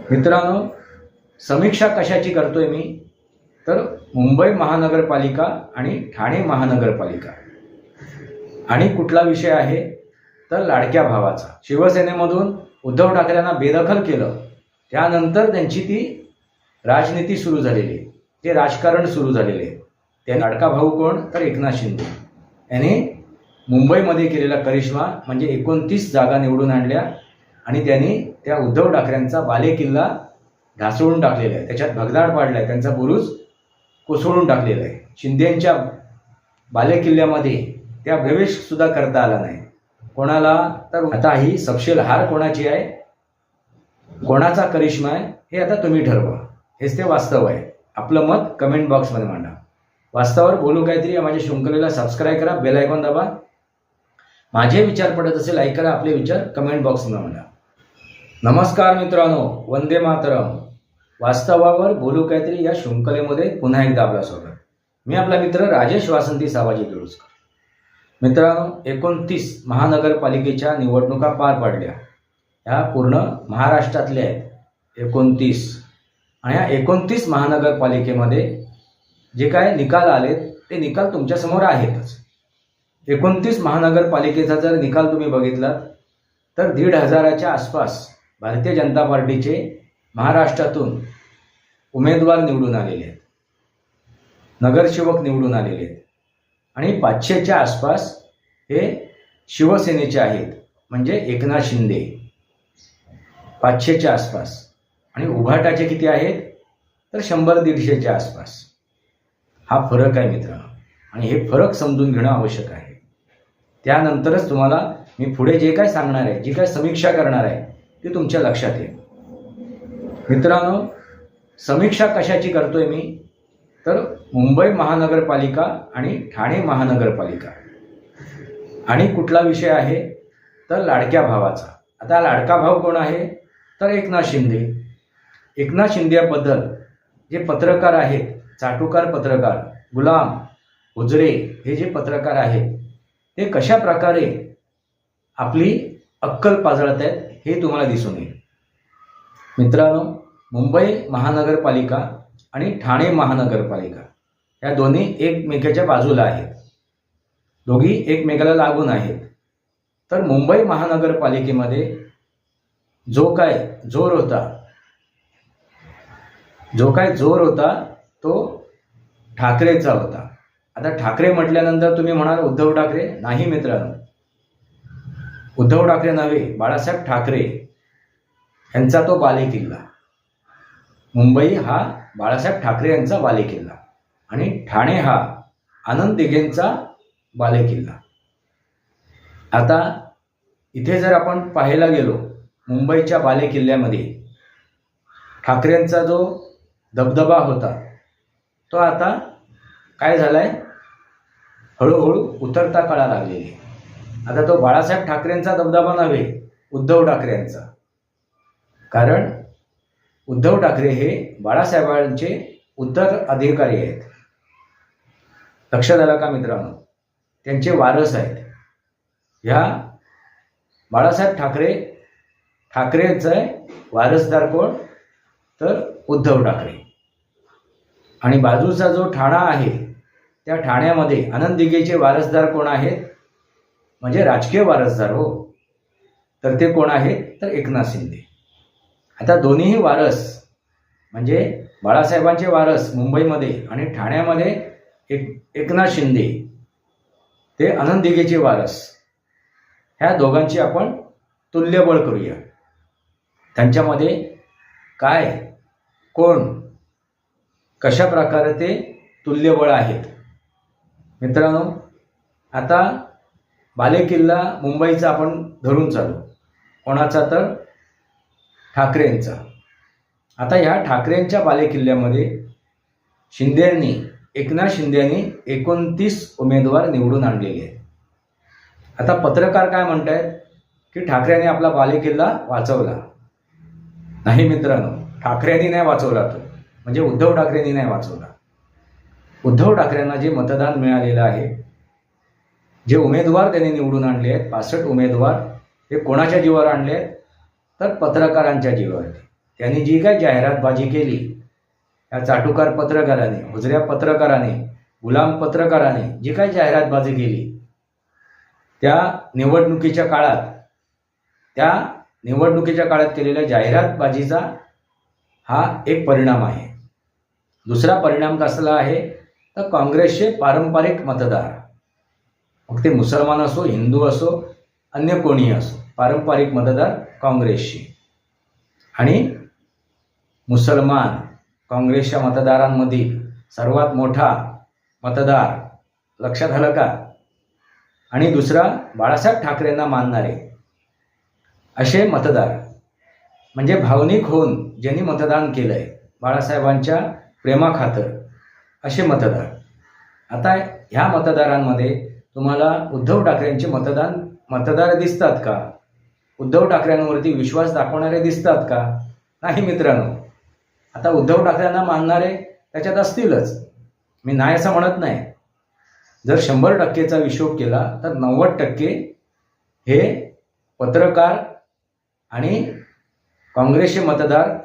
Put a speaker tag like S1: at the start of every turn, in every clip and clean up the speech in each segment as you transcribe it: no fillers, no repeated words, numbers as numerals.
S1: मित्रांनो, समीक्षा कशाची करतोय मी तर मुंबई महानगरपालिका आणि ठाणे महानगरपालिका आणि कुठला विषय आहे तर लाडक्या भावाचा। शिवसेनेमधून उद्धव ठाकरेंना बेदखल केलं, त्यानंतर त्यांची ती राजनीती सुरू झालेली, ते राजकारण सुरू झालेले। ते लाडका भाऊ कोण तर एकनाथ शिंदे यांनी मुंबईमध्ये केलेला करिश्मा म्हणजे 29 जागा निवडून आणल्या आणि त्यांनी त्या उद्धव ठाकरेंचा बालेकिल्ला ढासळून टाकलेला आहे, त्याच्यात भगदाड पाडलाय, त्यांचा बुरुज कोसळून टाकलेला आहे। शिंदेंच्या बालेकिल्ल्यामध्ये त्या प्रवेश सुद्धा करता आला नाही कोणाला। तर आता ही सपशेल हार कोणाची आहे, कोणाचा करिश्मा आहे हे आता तुम्ही ठरवा। हेच ते वास्तव आहे। आपलं मत कमेंट बॉक्समध्ये मांडा। वास्तवावर बोलू काहीतरी या माझ्या शृंखलेला सबस्क्राईब करा, बेल आयकॉन दाबा। माझे विचार पडत असेल लाईक करा, आपले विचार कमेंट बॉक्समध्ये मांडा। नमस्कार मित्रांनो, वंदे मातरम। वास्तवावर बोलू काहीतरी या शृंखलेमध्ये पुन्हा एकदा आपलं स्वागत। मी आपला मित्र राजेश वासंती सावाजी दुरुस्कर। मित्रांनो, 29 महानगरपालिकेच्या निवडणुका पार पडल्या। ह्या पूर्ण महाराष्ट्रातल्या आहेत 29, आणि या 29 महानगरपालिकेमध्ये जे काय निकाल आलेत ते निकाल तुमच्यासमोर आहेतच। 29 महानगरपालिकेचा जर निकाल तुम्ही बघितलात तर 1,500च्या आसपास भारतीय जनता पार्टीचे महाराष्ट्रातून उमेदवार निवडून आलेले आहेत, नगरसेवक निवडून आलेले आहेत, आणि 500च्या आसपास हे शिवसेनेचे आहेत, म्हणजे एकनाथ शिंदे 500च्या आसपास, आणि उभाटाचे किती आहेत तर 100-150च्या आसपास। हा फरक आहे मित्रांनो, आणि हे फरक समजून घेणं आवश्यक आहे। त्यानंतरच तुम्हाला मी पुढे जे काय सांगणार आहे, जी काय समीक्षा करणार आहे ते तुमच्या लक्षात येईल। मित्रांनो, समीक्षा कशाची करतोय मी तर मुंबई महानगरपालिका आणि ठाणे महानगरपालिका आणि कुठला विषय आहे तर लाडक्या भावाचा। आता लाडका भाव कोण आहे तर एकनाथ शिंदे। एकनाथ शिंदेबद्दल जे पत्रकार आहेत, चाटुकार पत्रकार, गुलाम हुजरे हे जे पत्रकार आहेत ते कशा प्रकारे आपली अक्कल पाजळत आहेत हे तुम्हाला दिसून येईल। मित्रांनो, मुंबई महानगरपालिका आणि ठाणे महानगरपालिका या दोन्ही एकमेकाच्या बाजूला आहेत, दोघी एकमेकाला लागून आहेत। तर मुंबई महानगरपालिकेमध्ये जो काय जोर होता तो ठाकरेचा होता। आता ठाकरे म्हटल्यानंतर तुम्ही म्हणाल उद्धव ठाकरे, नाही मित्रांनो, उद्धव ठाकरे नव्हे, बाळासाहेब ठाकरे यांचा तो बालेकिल्ला। मुंबई हा बाळासाहेब ठाकरे यांचा बालेकिल्ला आणि ठाणे हा आनंद दिघेंचा बालेकिल्ला। आता इथे जर आपण पाहायला गेलो, मुंबईच्या बालेकिल्ल्यामध्ये ठाकरेंचा जो दबदबा होता तो आता काय झालाय, हळूहळू उतरता कळा लागलेली। आता तो बाळासाहेब ठाकरेंचा दबदबा नव्हे, उद्धव ठाकरे यांचा, कारण उद्धव ठाकरे हे बाळासाहेबांचे उत्तराधिकारी आहेत। लक्षात आलं का मित्रांनो, त्यांचे वारस आहेत। ह्या बाळासाहेब ठाकरेंचा वारसदार कोण तर उद्धव ठाकरे, आणि बाजूचा जो ठाणा आहे त्या ठाण्यामध्ये आनंद दिघेचे वारसदार कोण आहेत, म्हणजे राजकीय वारसदार हो, तर ते कोण आहेत तर एकनाथ शिंदे। आता दोन्हीही वारस म्हणजे बाळासाहेबांचे वारस मुंबईमध्ये आणि ठाण्यामध्ये एकनाथ शिंदे, ते आनंद दिघेचे वारस, ह्या दोघांची आपण तुल्यबळ करूया। त्यांच्यामध्ये काय, कोण, कशा प्रकारे ते तुल्यबळ आहेत। मित्रांनो, आता बालेकिल्ला मुंबईचा आपण धरून चालू, कोणाचा तर ठाकरेंचा। आता ह्या ठाकरेंच्या बालेकिल्ल्यामध्ये एकनाथ शिंदेंनी 29 उमेदवार निवडून आणलेले आहेत। आता पत्रकार काय म्हणतायत की ठाकरेंनी आपला बालेकिल्ला वाचवला। नाही मित्रांनो, ठाकरेंनी नाही वाचवला, तो म्हणजे उद्धव ठाकरेंनी नाही वाचवला। उद्धव ठाकरेंना जे मतदान मिळालेलं आहे, जे उमेदवार त्यांनी निवडून आणले आहेत 65 उमेदवार, हे कोणाच्या जीवावर आणले आहेत तर पत्रकारांच्या जीवावरती। त्यांनी जी काय जाहिरातबाजी केली, या चाटुकार पत्रकाराने, हुजऱ्या पत्रकाराने, गुलाम पत्रकाराने जी काय जाहिरातबाजी केली, त्या निवडणुकीच्या काळात केलेल्या जाहिरातबाजीचा हा एक परिणाम आहे. दुसरा परिणाम कसला आहे तर काँग्रेसचे पारंपरिक मतदार, मग ते मुसलमान असो, हिंदू असो, अन्य कोणीही असो, पारंपरिक मतदार काँग्रेसचे. आणि मुसलमान काँग्रेसच्या मतदारांमधील सर्वात मोठा मतदार, लक्षात आलं का? आणि दुसरा बाळासाहेब ठाकरेंना मानणारे असे मतदार, म्हणजे भावनिक होऊन ज्यांनी मतदान केलंय बाळासाहेबांच्या प्रेमाखातर, असे मतदार. आता ह्या मतदारांमध्ये तुम्हाला उद्धव ठाकरेंचे मतदार दिसतात का? उद्धव ठाकरेंवरती विश्वास दाखवणारे दिसतात का? नाही मित्रांनो. आता उद्धव ठाकरेंना मानणारे त्याच्यात असतीलच, मी नाही असं म्हणत नाही. जर 100%चा हिशोब केला तर 90% हे पत्रकार आणि काँग्रेसचे मतदार,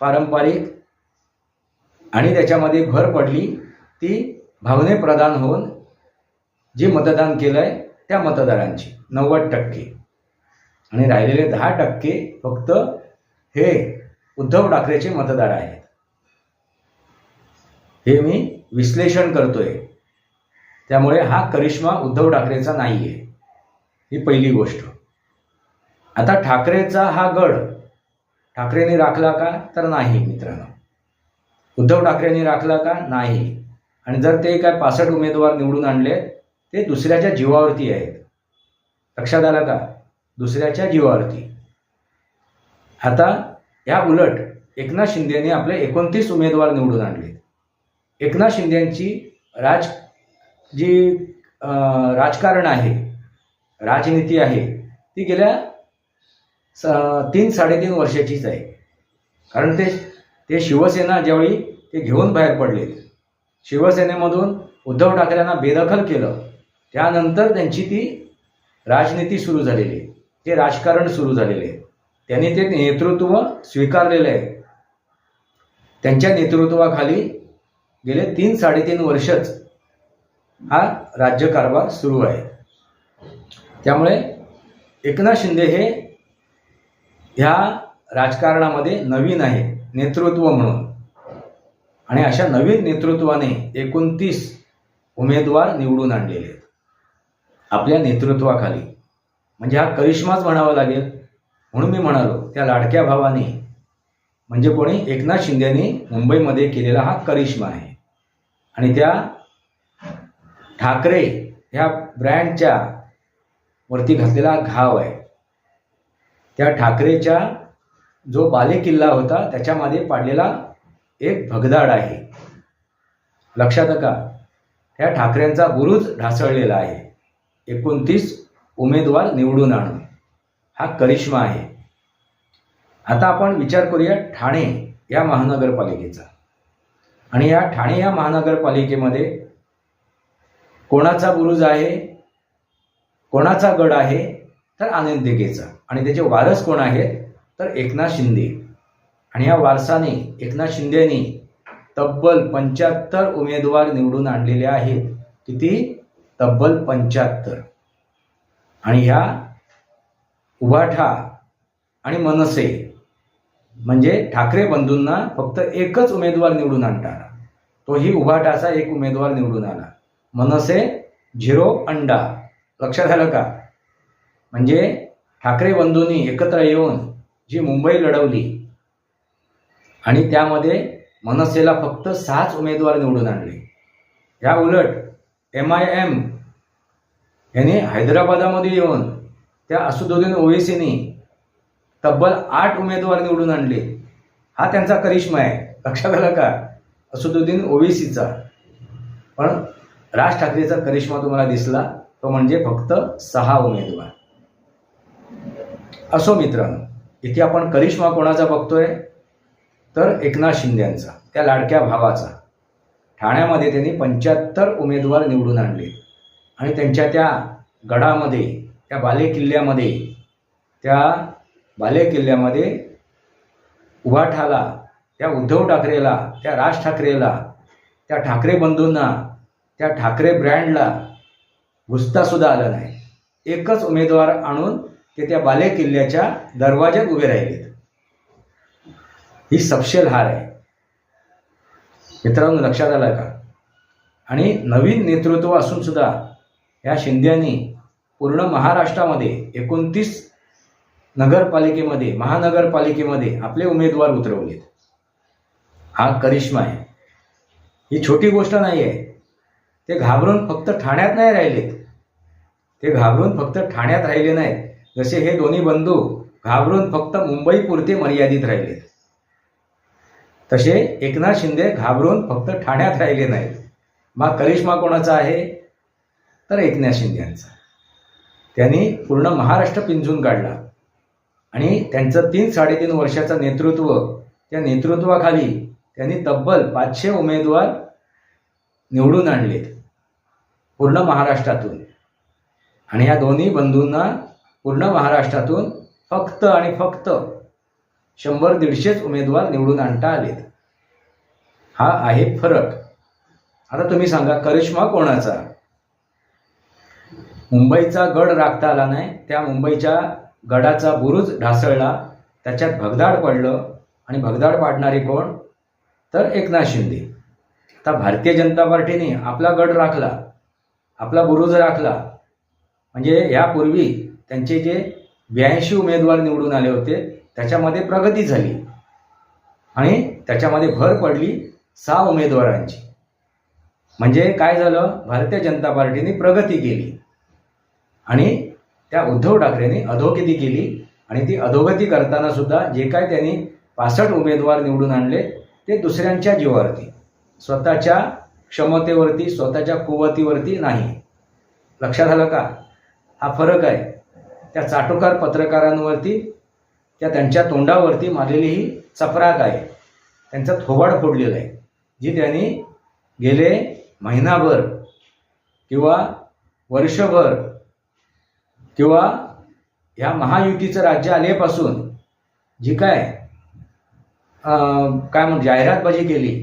S1: पारंपरिक, आणि त्याच्यामध्ये भर पडली ती भावनेप्रधान होऊन जे मतदान केलंय त्या मतदारांची 90%, आणि राहिलेले 10% फक्त हे उद्धव ठाकरेचे मतदार आहेत. हे मी विश्लेषण करतोय. त्यामुळे हा करिश्मा उद्धव ठाकरेचा नाहीये, ही पहिली गोष्ट. आता ठाकरेचा हा गड ठाकरेंनी राखला का तर नाही मित्रांनो. उद्धव ठाकरेंनी राखला का? नाही. आणि जर ते काय 65 उमेदवार निवडून आणले, ते दुसऱ्याच्या जीवावरती आहेत. लक्षात आलं का? दुसऱ्याच्या जीवावरती. आता या उलट एकनाथ शिंदेने आपले 29 उमेदवार निवडून आणले. एकनाथ शिंदेची राजकारण आहे, राजनीती आहे, ती गेल्या 3-3.5 वर्षाचीच आहे. कारण ते शिवसेना ज्यावेळी ते घेऊन बाहेर पडले, शिवसेनेमधून उद्धव ठाकरेंना बेदखल केलं, त्यानंतर त्यांची ती राजनीती सुरू झालेली, ते राजकारण सुरू झालेले. त्यांनी ते नेतृत्व स्वीकारलेलं आहे. त्यांच्या नेतृत्वाखाली गेले 3-3.5 वर्षच हा राज्यकारभार सुरू आहे. त्यामुळे एकनाथ शिंदे हे ह्या राजकारणामध्ये नवीन आहे नेतृत्व म्हणून. आणि अशा नवीन नेतृत्वाने 29 उमेदवार निवडून आणलेले आहेत आपल्या नेतृत्वाखाली. म्हणजे हा करिश्माच म्हणावा लागेल. म्हणून मी म्हणालो त्या लाडक्या भावाने, म्हणजे कोणी, एकनाथ शिंदेने मुंबईमध्ये केलेला हा करिश्मा आहे. आणि त्या ठाकरे ह्या ब्रँडच्या वरती घातलेला घाव आहे. त्या ठाकरेच्या जो बालेकिल्ला होता त्याच्यामध्ये पाडलेला एक भगदाड आहे. लक्षात का? त्या ठाकरेंचा बुरुज ढासळलेला आहे. 29 उमेदवार निवडून आणून हा करिश्मा आहे. आता आपण विचार करूया ठाणे या महानगरपालिकेचा. आणि या ठाणे या महानगरपालिकेमध्ये कोणाचा बुरुज आहे, कोणाचा गड आहे तर आनंद दिघेचा. आणि त्याचे वारस कोण आहेत तर एकनाथ शिंदे. आणि या वारसाने एकनाथ शिंदेनी तब्बल 75 उमेदवार निवडून आणलेले आहेत. किती? तब्बल 75. आणि ह्या उभाठा आणि मनसे, म्हणजे ठाकरे बंधूंना फक्त एकच उमेदवार निवडून आणणार, तोही उभाटाचा एक उमेदवार निवडून आला. मनसे 0 अंडा. लक्षात आलं का? म्हणजे ठाकरे बंधूंनी एकत्र येऊन जी मुंबई लढवली आणि त्यामध्ये मनसेला फक्त 6 उमेदवार निवडून आणले. या उलट MIM यांनी हैदराबादामध्ये येऊन त्या असदुद्दीन ओवेसीनी तब्बल 8 उमेदवार निवडून आणले. हा त्यांचा करिश्मा आहे. लक्षात आलं का? असदुद्दीन ओवेसीचा. पण राज ठाकरेचा करिश्मा तुम्हाला दिसला तो म्हणजे फक्त 6 उमेदवार. असो मित्रांनो, इथे आपण करिश्मा कोणाचा बघतोय तर एकनाथ शिंदेचा, त्या लाडक्या भावाचा. ठाण्यामध्ये त्यांनी 75 उमेदवार निवडून आणले. आणि त्यांच्या त्या गडामध्ये, त्या बालेकिल्ल्यामध्ये उभाठाला, त्या उद्धव ठाकरेला, त्या राज ठाकरेला, त्या ठाकरे बंधूंना, त्या ठाकरे ब्रँडला घुसतासुद्धा आलं नाही. एकच उमेदवार आणून ते त्या बालेकिल्ल्याच्या दरवाज्यात उभे राहिलेत. ही सपशेल हार आहे मित्रांनो, लक्षात आलं का? आणि नवीन नेतृत्व असून सुद्धा या शिंद्यांनी पूर्ण महाराष्ट्रामध्ये 29 नगरपालिकेमध्ये, महानगरपालिकेमध्ये आपले उमेदवार उतरवलेत. हा करिश्मा आहे. ही छोटी गोष्ट नाही आहे. ते घाबरून फक्त ठाण्यात नाही राहिलेत. ते घाबरून फक्त ठाण्यात राहिले नाहीत, जसे हे दोन्ही बंधू घाबरून फक्त मुंबईपुरते मर्यादित राहिलेत, तसे एकनाथ शिंदे घाबरून फक्त ठाण्यात राहिले नाहीत. मग करिश्मा कोणाचा आहे? तर एकनाथ शिंदेंचा. त्यांनी पूर्ण महाराष्ट्र पिंजून काढला आणि त्यांचं 3-3.5 वर्षाचं नेतृत्व, त्या नेतृत्वाखाली त्यांनी तब्बल 500 उमेदवार निवडून आणलेत पूर्ण महाराष्ट्रातून. आणि या दोन्ही बंधूंना पूर्ण महाराष्ट्रातून फक्त आणि फक्त 100-150 उमेदवार निवडून आणता आलेत. हा आहे फरक. आता तुम्ही सांगा, करिश्मा कोणाचा? मुंबईचा गड राखता आला नाही, त्या मुंबईच्या गडाचा बुरुज ढासळला, त्याच्यात भगदाड पडलं. आणि भगदाड पाडणारे कोण? तर एकनाथ शिंदे. आता भारतीय जनता पार्टीने आपला गड राखला, आपला बुरुज राखला. म्हणजे यापूर्वी त्यांचे जे 82 उमेदवार निवडून आले होते त्याच्यामध्ये प्रगती झाली आणि त्याच्यामध्ये भर पडली 6 उमेदवारांची. म्हणजे काय झालं? भारतीय जनता पार्टीने प्रगती केली आणि त्या उद्धव ठाकरेंनी अधोगती केली. आणि ती अधोगती करताना सुद्धा जे काय त्यांनी 65 उमेदवार निवडून आणले ते दुसऱ्यांच्या जीवावरती, स्वतःच्या क्षमतेवरती, स्वतःच्या कुवतीवरती नाही. लक्षात आलं का? हा फरक आहे. त्या चाटुकार पत्रकारांवरती, त्या त्यांच्या तोंडावरती मारलेली ही चपराक आहे, त्यांचं थोबाड फोडलेलं आहे, जी त्यांनी गेले महिनाभर किंवा वर्षभर किंवा ह्या महायुतीचं राज्य आल्यापासून जी काय जाहिरातबाजी केली.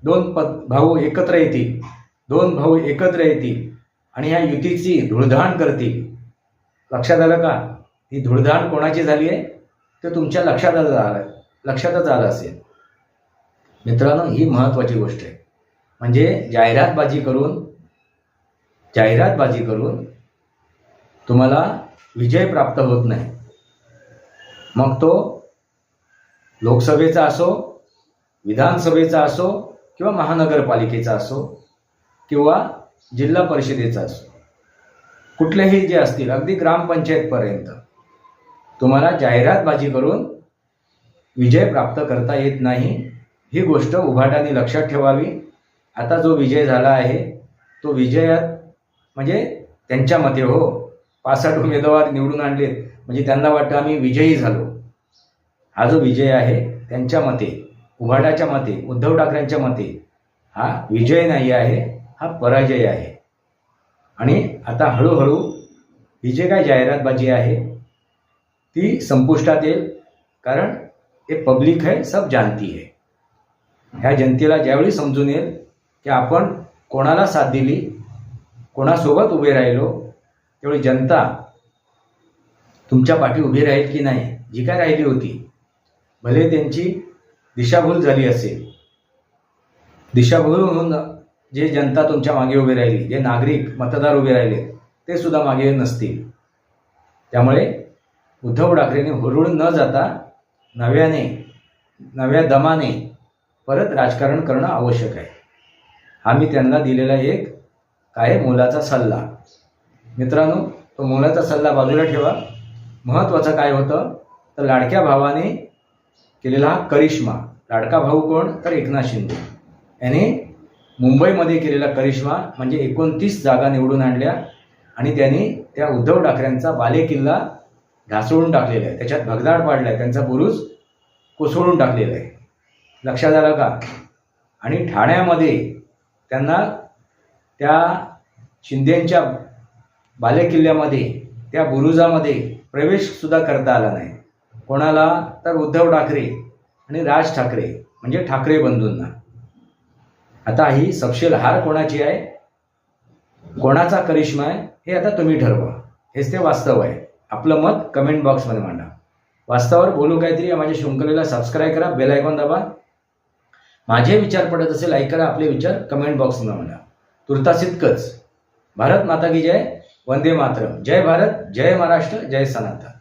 S1: 2 भाऊ एकत्र येतील, 2 भाऊ एकत्र येतील आणि ह्या युतीची धुळधाण करतील. लक्षात आलं का? ही धुळधाण कोणाची झाली आहे ते तुमच्या लक्षातच आलं असेल. मित्रांनो, ही महत्त्वाची गोष्ट आहे. म्हणजे जाहिरातबाजी करून तुम्हाला विजय प्राप्त होत नाही. मग तो लोकसभेचा असो, विधानसभेचा असो, किंवा महानगरपालिकेचा असो, किंवा जिल्हा परिषदेचा असो, कुठलेही जे असतील, अगदी ग्रामपंचायतपर्यंत तुम्हाला जाहिरातबाजी करून विजय प्राप्त करता येत नाही. ही गोष्ट उभाटाने लक्षात ठेवावी. आता जो विजय झाला आहे तो विजयात म्हणजे त्यांच्या मते 65 उमेदवार निवडून आणलेत म्हणजे त्यांना वाटतं आम्ही विजयी झालो. हा जो विजय आहे त्यांच्या मते, उभाटाच्या मते, उद्धव ठाकरेंच्या मते हा विजय नाही आहे, हा पराजय आहे. आणि आता हळूहळू ही जे काय जाहिरातबाजी आहे ती संपुष्टात येईल. कारण हे पब्लिक है, सब जानती है. ह्या जनतेला ज्यावेळी समजून येईल की आपण कोणाला साथ दिली, कोणासोबत उभे राहिलो, त्यावेळी जनता तुमच्या पाठी उभी राहील की नाही. जी काय राहिली होती, भले त्यांची दिशाभूल झाली असेल, दिशाभूल होऊन जे जनता तुमच्या मागे उभे राहिली, जे नागरिक मतदार उभे राहिले ते सुद्धा मागे नसतील. त्यामुळे उद्धव ठाकरेंनी हुरळून न जाता नव्या दमाने परत राजकारण करणं आवश्यक आहे. हा मी त्यांना दिलेला एक काय मोलाचा सल्ला. मित्रांनो, तो मोलाचा सल्ला बाजूला ठेवा. महत्त्वाचं काय होतं तर लाडक्या भावाने केलेला हा करिश्मा. लाडका भाऊ कोण तर एकनाथ शिंदे याने मुंबईमध्ये केलेला करिश्मा म्हणजे 29 जागा निवडून आणल्या आणि त्यांनी त्या उद्धव ठाकरेंचा बालेकिल्ला ढासळून टाकलेला आहे, त्याच्यात भगदाड पाडला आहे, त्यांचा बुरुज कोसळून टाकलेला आहे. लक्षात आलं का? आणि ठाण्यामध्ये त्यांना त्या शिंदेंच्या बालेकिल्ल्यामध्ये, त्या बुरुजामध्ये प्रवेशसुद्धा करता आला नाही. कोणाला तर उद्धव ठाकरे आणि राज ठाकरे म्हणजे ठाकरे बंधूंना. आता ही सपशेल हार कोणाची आहे, कोणाचा करिश्मा आहे हे आता तुम्ही ठरवा. हेच ते वास्तव आहे. आपलं मत कमेंट बॉक्समध्ये मांडा. वास्तवावर बोलू काहीतरी या माझ्या शृंखलेला सबस्क्राईब करा, बेल आयकॉन दाबा. माझे विचार पडत असेल लाईक करा, आपले विचार कमेंट बॉक्समध्ये मांडा. तुर्तास इतकंच. भारत माता की जय, वंदे मातरम. जय भारत, जय महाराष्ट्र, जय सनातन.